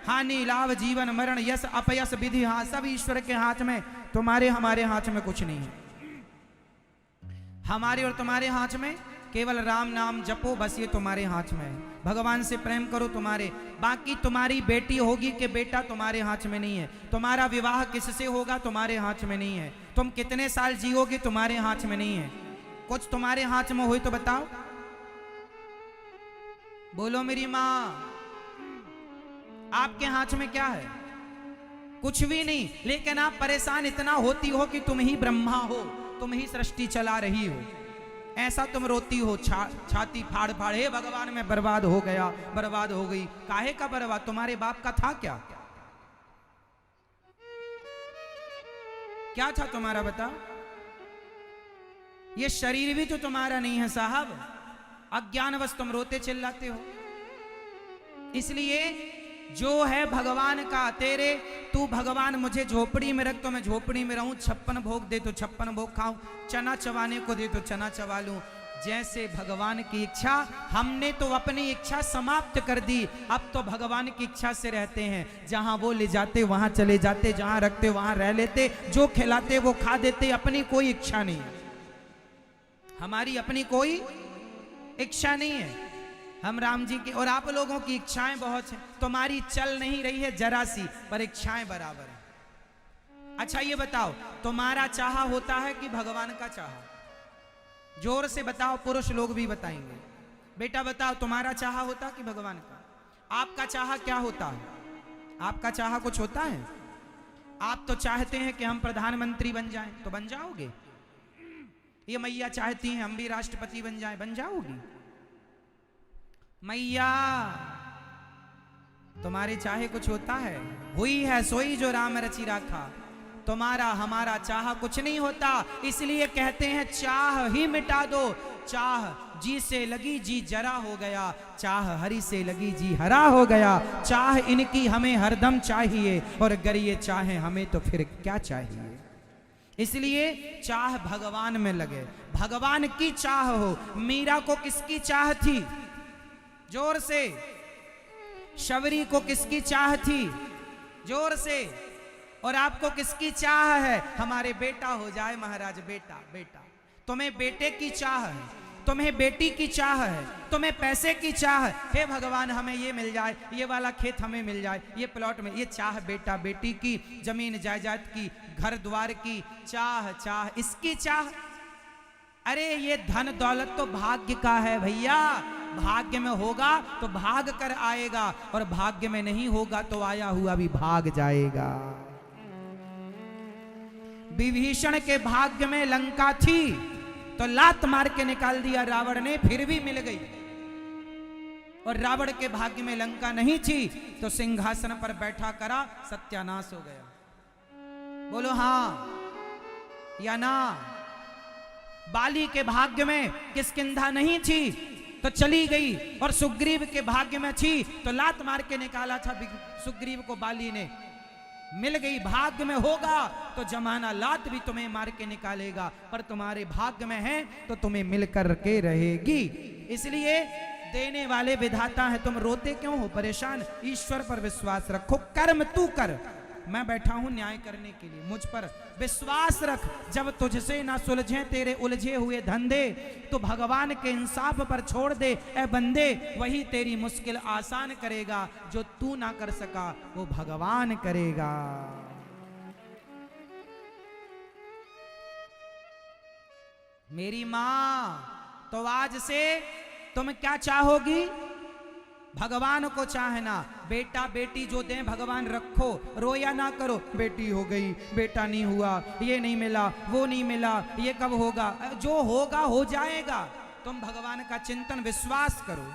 हानि लाभ जीवन मरण यश अपयश विधि, हाँ सब ईश्वर के हाथ में, तुम्हारे हमारे हाथ में कुछ नहीं है। हमारे और तुम्हारे हाथ में केवल राम नाम जपो, बस ये तुम्हारे हाथ में है। भगवान से प्रेम करो तुम्हारे, बाकी तुम्हारी बेटी होगी कि बेटा तुम्हारे हाथ में नहीं है। तुम्हारा विवाह किससे होगा तुम्हारे हाथ में नहीं है। तुम कितने साल जियोगे तुम्हारे हाथ में नहीं है। कुछ तुम्हारे हाथ में हो तो बताओ, बोलो मेरी माँ, आपके हाथ में क्या है? कुछ भी नहीं। लेकिन आप परेशान इतना होती हो कि तुम ही ब्रह्मा हो, तुम ही सृष्टि चला रही हो, ऐसा तुम रोती हो छाती फाड़ फाड़, हे भगवान मैं बर्बाद हो गया, बर्बाद हो गई। काहे का बर्बाद? तुम्हारे बाप का था क्या? क्या था तुम्हारा बताओ? ये शरीर भी तो तुम्हारा नहीं है साहब, अज्ञानवश तुम रोते चिल्लाते हो। इसलिए जो है भगवान का, तेरे तू भगवान मुझे झोपड़ी में रख तो मैं झोपड़ी में रहूं, 56 भोग दे तो 56 भोग खाऊं, चना चबाने को दे तो चना चबा लूं, जैसे भगवान की इच्छा। हमने तो अपनी इच्छा समाप्त कर दी, अब तो भगवान की इच्छा से रहते हैं। जहां वो ले जाते वहां चले जाते, जहां रखते वहां रह लेते, जो खिलाते वो खा देते। अपनी कोई इच्छा नहीं है, हमारी अपनी कोई इच्छा नहीं है। हम राम जी के और आप लोगों की इच्छाएं बहुत हैं, तुम्हारी चल नहीं रही है जरा सी, पर इच्छाएं बराबर हैं। अच्छा ये बताओ, तुम्हारा चाहा होता है कि भगवान का चाहा? जोर से बताओ, पुरुष लोग भी बताएंगे। बेटा बताओ, तुम्हारा चाहा होता कि भगवान का? आपका चाहा क्या होता है? आपका चाहा कुछ होता है? आप तो चाहते हैं कि हम प्रधानमंत्री बन जाएं, तो बन जाओगे। ये मैया चाहती हैं हम भी राष्ट्रपति बन जाएं, बन जाओगी। मैया तुम्हारे चाहे कुछ होता है? हुई है सोई जो राम रचि राखा। तुम्हारा हमारा चाह कुछ नहीं होता, इसलिए कहते हैं चाह ही मिटा दो। चाह जी से लगी जी जरा हो गया, चाह हरि से लगी जी हरा हो गया। चाह इनकी हमें हरदम चाहिए, और अगर ये चाहे हमें तो फिर क्या चाहिए। इसलिए चाह भगवान में लगे, भगवान की चाह हो। मीरा को किसकी चाह थी? जोर से। शबरी को किसकी चाह थी? जोर से। और आपको किसकी चाह है? हमारे बेटा हो जाए महाराज, बेटा बेटा। तुम्हें बेटे की चाह है, तुम्हें बेटी की चाह है, तुम्हें पैसे की चाह है। हे भगवान हमें ये मिल जाए, ये वाला खेत हमें मिल जाए, ये प्लॉट में, ये चाह बेटा बेटी की, जमीन जायदाद की, घर द्वार की चाह, चाह इसकी चाह। अरे ये धन दौलत तो भाग्य का है भैया, भाग्य में होगा तो भाग कर आएगा, और भाग्य में नहीं होगा तो आया हुआ भी भाग जाएगा। विभीषण के भाग्य में लंका थी तो लात मार के निकाल दिया रावण ने, फिर भी मिल गई। और रावण के भाग्य में लंका नहीं थी तो सिंहासन पर बैठा करा, सत्यानाश हो गया। बोलो हाँ या ना? बाली के भाग्य में किष्किंधा नहीं थी तो चली गई, और सुग्रीव के भाग्य में थी तो लात मार के निकाला था सुग्रीव को बाली ने, मिल गई। भाग्य में होगा तो जमाना लात भी तुम्हें मार के निकालेगा, पर तुम्हारे भाग्य में है तो तुम्हें मिल कर के रहेगी। इसलिए देने वाले विधाता है, तुम रोते क्यों हो, परेशान? ईश्वर पर विश्वास रखो, कर्म तू कर, मैं बैठा हूं न्याय करने के लिए, मुझ पर विश्वास रख। जब तुझसे ना सुलझे तेरे उलझे हुए धंधे, तो भगवान के इंसाफ पर छोड़ दे ए बंदे, वही तेरी मुश्किल आसान करेगा। जो तू ना कर सका वो भगवान करेगा। मेरी मां, तो आज से तुम क्या चाहोगी? भगवान को चाहना। बेटा बेटी जो दें भगवान रखो, रोया ना करो, बेटी हो गई, बेटा नहीं हुआ, ये नहीं मिला, वो नहीं मिला, ये कब होगा? जो होगा हो जाएगा। तुम भगवान का चिंतन विश्वास करो,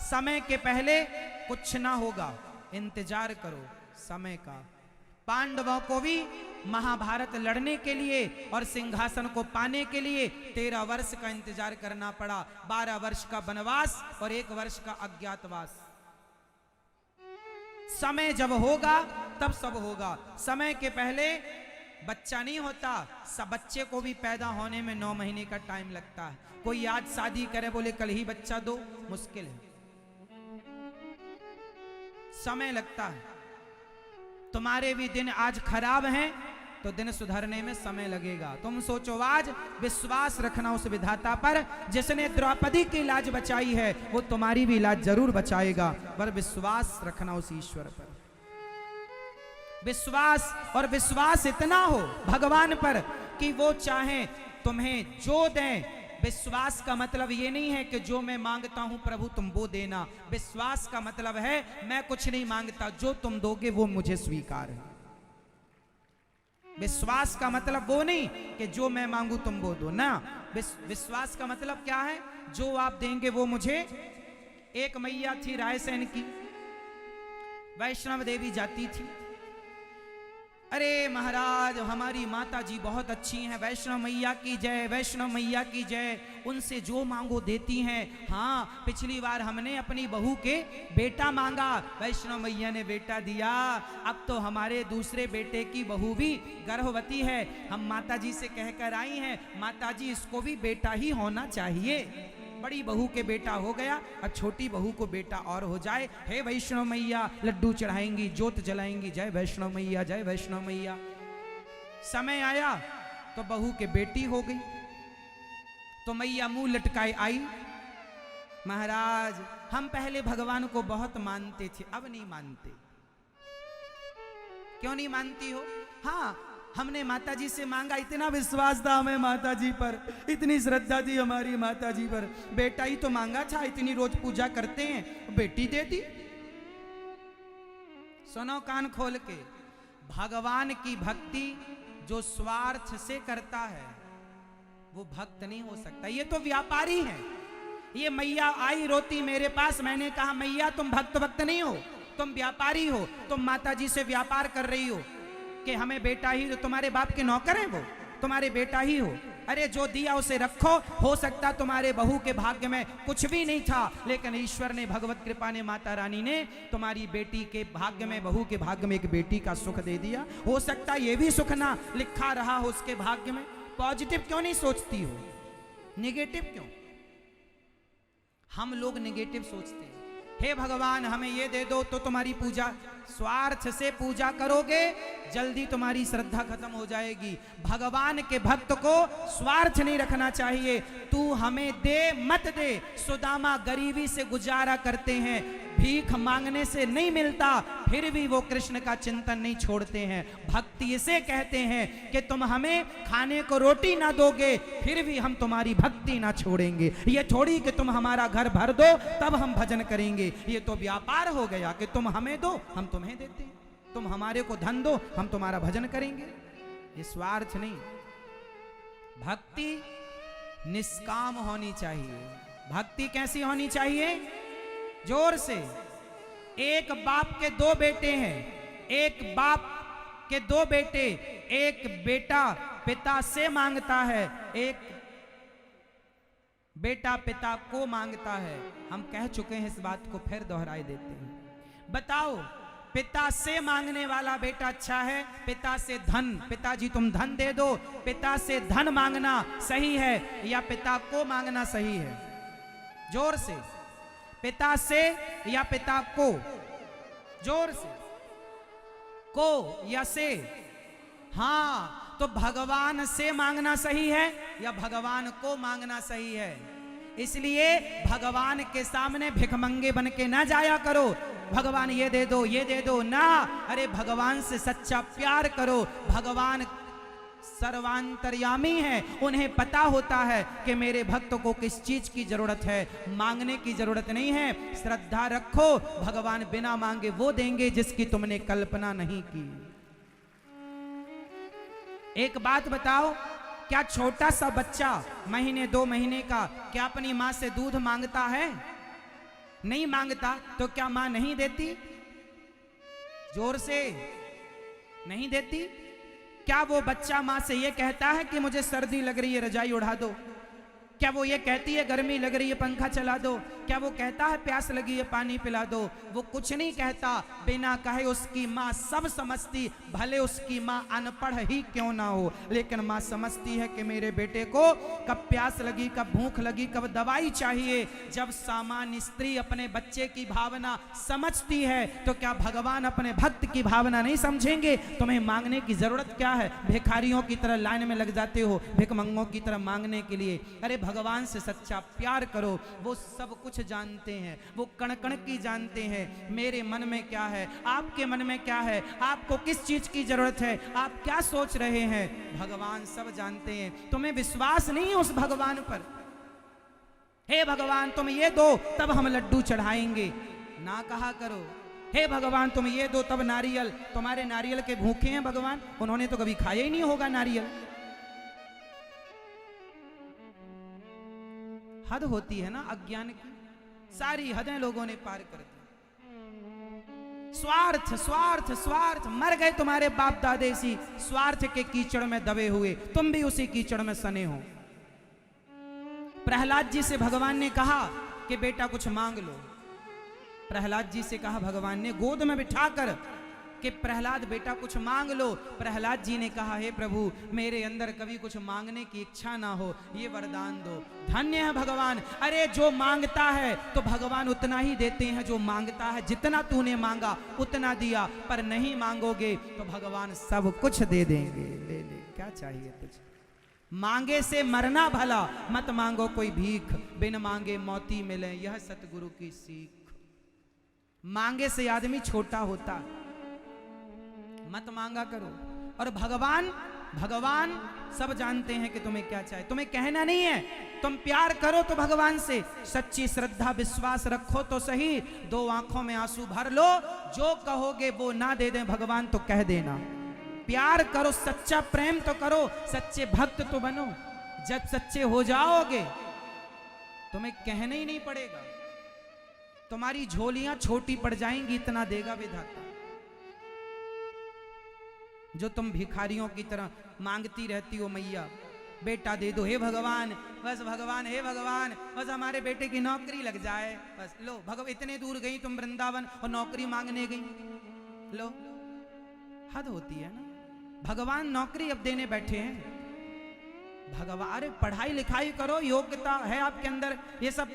समय के पहले कुछ ना होगा, इंतजार करो समय का। पांडवों को भी महाभारत लड़ने के लिए और सिंहासन को पाने के लिए 13 वर्ष का इंतजार करना पड़ा। 12 वर्ष का वनवास और 1 वर्ष का अज्ञातवास। समय जब होगा तब सब होगा। समय के पहले बच्चा नहीं होता। सब बच्चे को भी पैदा होने में 9 महीने का टाइम लगता है। कोई आज शादी करे बोले कल ही बच्चा दो, मुश्किल है, समय लगता है। तुम्हारे भी दिन आज खराब हैं तो दिन सुधरने में समय लगेगा। तुम सोचो, आज विश्वास रखना उस विधाता पर जिसने द्रौपदी की लाज बचाई है, वो तुम्हारी भी लाज जरूर बचाएगा। पर विश्वास रखना उस ईश्वर पर, विश्वास, और विश्वास इतना हो भगवान पर कि वो चाहे तुम्हें जो दें। विश्वास का मतलब ये नहीं है कि जो मैं मांगता हूं प्रभु तुम वो देना। विश्वास का मतलब है मैं कुछ नहीं मांगता, जो तुम दोगे वो मुझे स्वीकार है। विश्वास का मतलब वो नहीं कि जो मैं मांगू तुम वो दो ना। विश्वास का मतलब क्या है? जो आप देंगे वो मुझे। एक मैया थी रायसेन की, वैष्णव देवी जाती थी। अरे महाराज हमारी माता जी बहुत अच्छी हैं, वैष्णव मैया की जय, वैष्णव मैया की जय, उनसे जो मांगो देती हैं। हाँ, पिछली बार हमने अपनी बहू के बेटा मांगा, वैष्णव मैया ने बेटा दिया। अब तो हमारे दूसरे बेटे की बहू भी गर्भवती है। हम माता जी से कहकर आई हैं, माता जी इसको भी बेटा ही होना चाहिए। बड़ी बहू के बेटा हो गया, अब छोटी बहू को बेटा और हो जाए। हे वैष्णव मैया, लड्डू चढ़ाएंगी, ज्योत जलाएंगी, जय वैष्णव मैया, जय वैष्णव मैया। समय आया तो बहू के बेटी हो गई, तो मैया मुंह लटकाए आई, महाराज हम पहले भगवान को बहुत मानते थे, अब नहीं मानते। क्यों नहीं मानती हो? हाँ, हमने माता जी से मांगा, इतना विश्वास था हमें माता जी पर, इतनी श्रद्धा थी हमारी माता जी पर, बेटा ही तो मांगा था, इतनी रोज पूजा करते हैं, बेटी दे दी। सुनो कान खोल के, भगवान की भक्ति जो स्वार्थ से करता है वो भक्त नहीं हो सकता। ये तो व्यापारी है। ये मैया आई रोती मेरे पास, मैंने कहा मैया तुम भक्त नहीं हो, तुम व्यापारी हो। तुम माता जी से व्यापार कर रही हो कि हमें बेटा ही, तुम्हारे बाप के नौकर हैं वो, तुम्हारे बेटा ही हो। अरे जो दिया उसे रखो। हो सकता तुम्हारे बहू के भाग्य में कुछ भी नहीं था, लेकिन ईश्वर ने, भगवत कृपा ने, माता रानी ने तुम्हारी बेटी के भाग्य में, बहू के भाग्य में एक बेटी का सुख दे दिया। हो सकता ये भी सुख ना लिखा रहा हो उसके भाग्य में। पॉजिटिव क्यों नहीं सोचती हो? निगेटिव क्यों? हम लोग निगेटिव सोचते हैं। हे भगवान हमें ये दे दो तो तुम्हारी पूजा, स्वार्थ से पूजा करोगे जल्दी तुम्हारी श्रद्धा खत्म हो जाएगी। भगवान के भक्त को स्वार्थ नहीं रखना चाहिए। तू हमें दे मत दे। सुदामा गरीबी से गुजारा करते हैं, भीख मांगने से नहीं मिलता, फिर भी वो कृष्ण का चिंतन नहीं छोड़ते हैं। भक्ति इसे कहते हैं कि तुम हमें खाने को रोटी ना दोगे, फिर भी हम तुम्हारी भक्ति ना छोड़ेंगे। ये थोड़ी कि तुम हमारा घर भर दो तब हम भजन करेंगे। ये तो व्यापार हो गया कि तुम हमें दो हम तुम्हें देते हैं, तुम हमारे को धन दो हम तुम्हारा भजन करेंगे। ये स्वार्थ नहीं। भक्ति निष्काम होनी चाहिए। भक्ति कैसी होनी चाहिए? जोर से। एक बाप के दो बेटे हैं, एक बाप के दो बेटे, एक बेटा पिता से मांगता है, एक बेटा पिता को मांगता है। हम कह चुके हैं इस बात को, फिर दोहराई देते हैं। बताओ, पिता से मांगने वाला बेटा अच्छा है, पिता से धन, पिताजी तुम धन दे दो, पिता से धन मांगना सही है या पिता को मांगना सही है? जोर से। पिता से या पिता को? जोर से। को या से? हाँ, तो भगवान से मांगना सही है या भगवान को मांगना सही है? इसलिए भगवान के सामने भिखमंगे बन के ना जाया करो, भगवान ये दे दो ये दे दो ना। अरे भगवान से सच्चा प्यार करो। भगवान सर्वांतर्यामी है, उन्हें पता होता है कि मेरे भक्त को किस चीज की जरूरत है। मांगने की जरूरत नहीं है, श्रद्धा रखो, भगवान बिना मांगे वो देंगे जिसकी तुमने कल्पना नहीं की। एक बात बताओ, क्या छोटा सा बच्चा महीने 2 महीने का क्या अपनी मां से दूध मांगता है? नहीं मांगता, तो क्या मां नहीं देती? जोर से। नहीं देती? क्या वो बच्चा मां से ये कहता है कि मुझे सर्दी लग रही है रजाई उड़ा दो? क्या वो ये कहती है गर्मी लग रही है पंखा चला दो? क्या वो कहता है प्यास लगी है पानी पिला दो? वो कुछ नहीं कहता। बिना कहे उसकी माँ सब समझती, भले उसकी माँ अनपढ़ ही क्यों ना हो, लेकिन माँ समझती है कि मेरे बेटे को कब प्यास लगी, कब भूख लगी, कब दवाई चाहिए। जब सामान्य स्त्री अपने बच्चे की भावना समझती है तो क्या भगवान अपने भक्त की भावना नहीं समझेंगे? तुम्हें मांगने की जरूरत क्या है? भिखारियों की तरह लाइन में लग जाते हो भिखमंगों की तरह मांगने के लिए। अरे भगवान से सच्चा प्यार करो, वो सब कुछ जानते हैं, वो कण कण की जानते हैं। मेरे मन में क्या है, आपके मन में क्या है, आपको किस चीज की जरूरत है, आप क्या सोच रहे हैं, भगवान सब जानते हैं। तुम्हें विश्वास नहीं है उस भगवान पर? हे भगवान तुम ये दो तब हम लड्डू चढ़ाएंगे, ना कहा करो। हे भगवान तुम ये दो तब नारियल, तुम्हारे नारियल के भूखे हैं भगवान, उन्होंने तो कभी खाया ही नहीं होगा नारियल। हद होती है ना अज्ञान की, सारी हदें लोगों ने पार कर दी। स्वार्थ स्वार्थ स्वार्थ, मर गए तुम्हारे बाप दादे इसी स्वार्थ के कीचड़ में दबे हुए, तुम भी उसी कीचड़ में सने हो। प्रहलाद जी से भगवान ने कहा कि बेटा कुछ मांग लो। प्रहलाद जी से कहा भगवान ने गोद में बिठाकर कि प्रहलाद बेटा कुछ मांग लो। प्रहलाद जी ने कहा हे प्रभु मेरे अंदर कभी कुछ मांगने की इच्छा ना हो, ये वरदान दो। धन्य है भगवान। अरे जो मांगता है तो भगवान उतना ही देते हैं जो मांगता है। जितना तूने मांगा उतना दिया, पर नहीं मांगोगे तो भगवान सब कुछ दे देंगे। ले ले क्या चाहिए तुझे? मांगे से मरना भला, मत मांगो कोई भीख, बिन मांगे मोती मिले यह सतगुरु की सीख। मांगे से आदमी छोटा होता, मत मांगा करो। और भगवान भगवान सब जानते हैं कि तुम्हें क्या चाहिए, तुम्हें कहना नहीं है। तुम प्यार करो तो भगवान से सच्ची श्रद्धा विश्वास रखो तो सही, दो आंखों में आंसू भर लो, जो कहोगे वो ना दे दें भगवान तो कह देना। प्यार करो, सच्चा प्रेम तो करो, सच्चे भक्त तो बनो। जब सच्चे हो जाओगे तुम्हें कहना ही नहीं पड़ेगा, तुम्हारी झोलियां छोटी पड़ जाएंगी, इतना देगा विधाता। जो तुम भिखारियों की तरह मांगती रहती हो, मैया बेटा दे दो, हे भगवान बस भगवान, हे भगवान बस हमारे बेटे की नौकरी लग जाए, बस लो भगवान। इतने दूर गई तुम वृंदावन और नौकरी मांगने गई, लो। हद होती है ना। भगवान नौकरी अब देने बैठे हैं। भगवान अरे पढ़ाई लिखाई करो, योग्यता है आपके अंदर, ये सब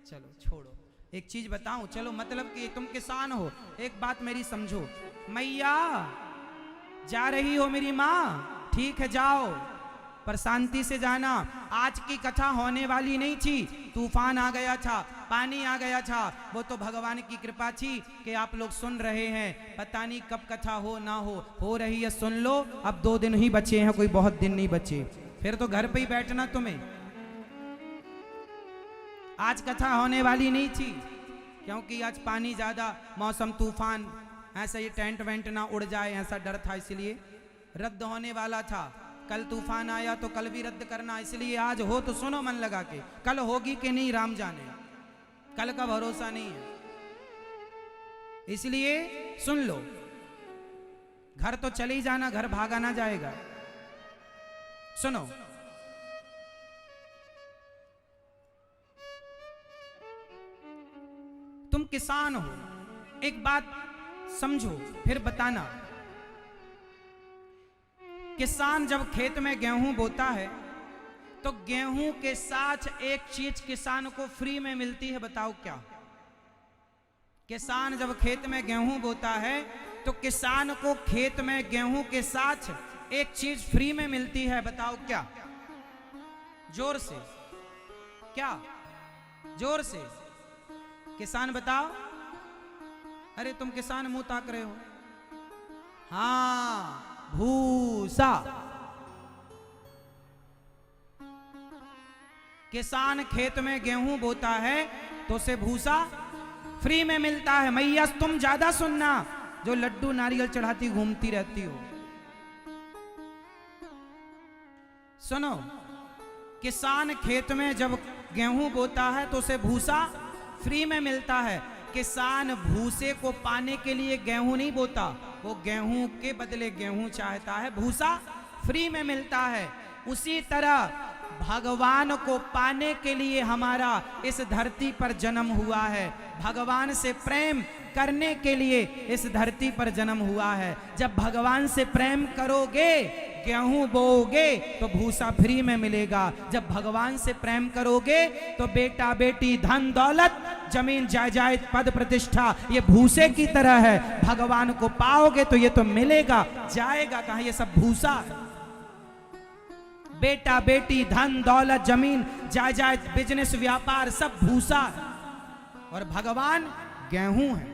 चलो छोड़ो। एक चीज बताऊं, चलो मतलब कि तुम किसान हो, एक बात मेरी समझो। मैया जा रही हो मेरी माँ, ठीक है जाओ, पर शांति से जाना। आज की कथा होने वाली नहीं थी, तूफान आ गया था, पानी आ गया था, वो तो भगवान की कृपा थी कि आप लोग सुन रहे हैं। पता नहीं कब कथा हो ना हो रही है, सुन लो। अब 2 दिन ही बचे हैं, कोई बहुत दिन नहीं बचे, फिर तो घर पे ही बैठना तुम्हें। आज कथा होने वाली नहीं थी क्योंकि आज पानी ज्यादा, मौसम तूफान, ऐसा ये टेंट वेंट ना उड़ जाए ऐसा डर था, इसलिए रद्द होने वाला था। कल तूफान आया तो कल भी रद्द करना, इसलिए आज हो तो सुनो मन लगा के। कल होगी कि नहीं राम जाने, कल का भरोसा नहीं है, इसलिए सुन लो। घर तो चले ही जाना, घर भागा ना जाएगा। सुनो, तुम किसान हो, एक बात समझो फिर बताना। किसान जब खेत में गेहूं बोता है तो गेहूं के साथ एक चीज किसान को फ्री में मिलती है, बताओ क्या? किसान जब खेत में गेहूं बोता है तो किसान को खेत में गेहूं के साथ एक चीज फ्री में मिलती है, बताओ क्या? जोर से, क्या? जोर से किसान बताओ। अरे तुम किसान मुंह ताक रहे हो। हाँ, भूसा। किसान खेत में गेहूं बोता है तो उसे भूसा फ्री में मिलता है। मैया तुम ज्यादा सुनना, जो लड्डू नारियल चढ़ाती घूमती रहती हो। सुनो, किसान खेत में जब गेहूं बोता है तो उसे भूसा फ्री में मिलता है। किसान भूसे को पाने के लिए गेहूं नहीं बोता, वो गेहूं के बदले गेहूं चाहता है, भूसा फ्री में मिलता है। उसी तरह भगवान को पाने के लिए हमारा इस धरती पर जन्म हुआ है, भगवान से प्रेम करने के लिए इस धरती पर जन्म हुआ है। जब भगवान से प्रेम करोगे, गेहूं बोओगे तो भूसा फ्री में मिलेगा। जब भगवान से प्रेम करोगे तो बेटा बेटी धन दौलत जमीन जायदाद पद प्रतिष्ठा ये भूसे की तरह है। भगवान को पाओगे तो ये तो मिलेगा, जाएगा कहां, ये सब भूसा है। बेटा बेटी धन दौलत जमीन जायदाद बिजनेस व्यापार सब भूसा है, और भगवान गेहूं है।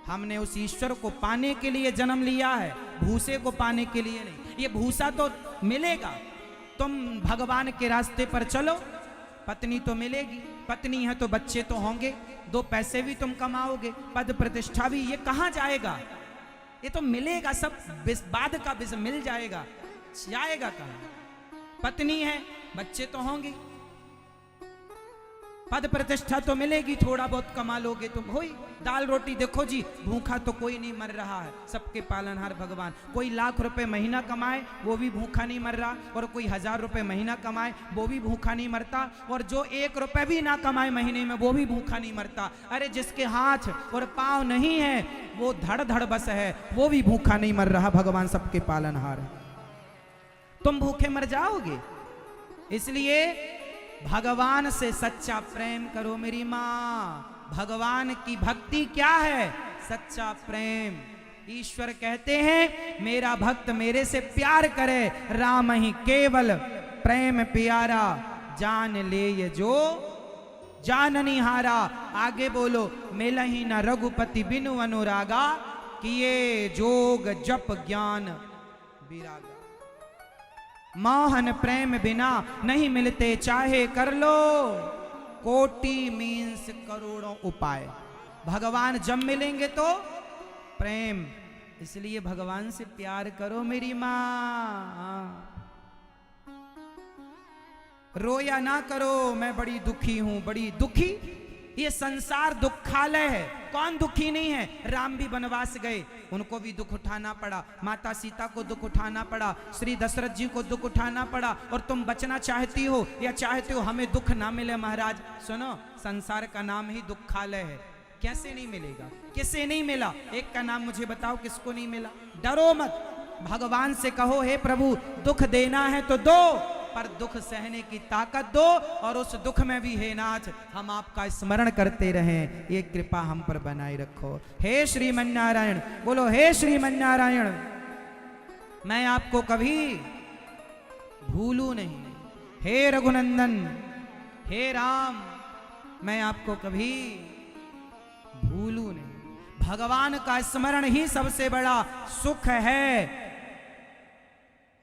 हमने उस ईश्वर को पाने के लिए जन्म लिया है, भूसे को पाने के लिए नहीं। ये भूसा तो मिलेगा, तुम भगवान के रास्ते पर चलो, पत्नी तो मिलेगी, पत्नी है तो बच्चे तो होंगे, दो पैसे भी तुम कमाओगे, पद प्रतिष्ठा भी, ये कहां जाएगा, ये तो मिलेगा सब, बाद का बिस मिल जाएगा, जाएगा कहां। पत्नी है, बच्चे तो होंगे, पद प्रतिष्ठा तो मिलेगी, थोड़ा बहुत कमा लोगे तुम, होई दाल रोटी। देखो जी, भूखा तो कोई नहीं मर रहा है, सबके पालनहार भगवान। कोई लाख रुपए महीना कमाए वो भी भूखा नहीं मर रहा, और कोई 1000 रुपए महीना कमाए वो भी भूखा नहीं मरता, और जो 1 रुपए भी ना कमाए महीने में वो भी भूखा नहीं मरता। अरे जिसके हाथ और पांव नहीं है वो धड़ धड़ बस है, वो भी भूखा नहीं मर रहा, भगवान सबके पालनहार है। तुम भूखे मर जाओगे, इसलिए भगवान से सच्चा प्रेम करो मेरी माँ। भगवान की भक्ति क्या है? सच्चा प्रेम। ईश्वर कहते हैं मेरा भक्त मेरे से प्यार करे, राम ही केवल प्रेम प्यारा, जान ले ये जो जाननी हारा। आगे बोलो, मिलहि न रघुपति बिनु अनुरागा, किए जोग जप ज्ञान विरागा। मोहन प्रेम बिना नहीं मिलते, चाहे कर लो कोटि मीन्स करोड़ों उपाय। भगवान जब मिलेंगे तो प्रेम, इसलिए भगवान से प्यार करो मेरी माँ। रोया ना करो, मैं बड़ी दुखी हूं, बड़ी दुखी। ये संसार दुखालय है, कौन दुखी नहीं है। राम भी वनवास गए, उनको भी दुख उठाना पड़ा, माता सीता को दुख उठाना पड़ा, श्री दशरथ जी को दुख उठाना पड़ा। और तुम बचना चाहती हो या चाहते हो हमें दुख ना मिले महाराज? सुनो, संसार का नाम ही दुखालय है। कैसे नहीं मिलेगा? किसे नहीं मिला? एक का नाम मुझे बताओ, किसको नहीं मिला? डरो मत, भगवान से कहो हे प्रभु दुख देना है तो दो, पर दुख सहने की ताकत दो, और उस दुख में भी हे नाथ हम आपका स्मरण करते रहें, ये कृपा हम पर बनाए रखो। हे श्रीमन नारायण, बोलो हे श्रीमन नारायण। मैं आपको कभी भूलू नहीं, हे रघुनंदन, हे राम, मैं आपको कभी भूलू नहीं। भगवान का स्मरण ही सबसे बड़ा सुख है,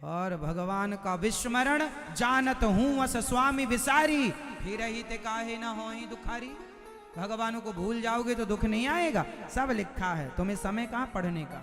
और भगवान का विस्मरण जानत हूं अस स्वामी विसारी, फिर ही ते काहे ना हो ही दुखारी। भगवान को भूल जाओगे तो दुख नहीं आएगा, सब लिखा है, तुम्हें समय कहां पढ़ने का।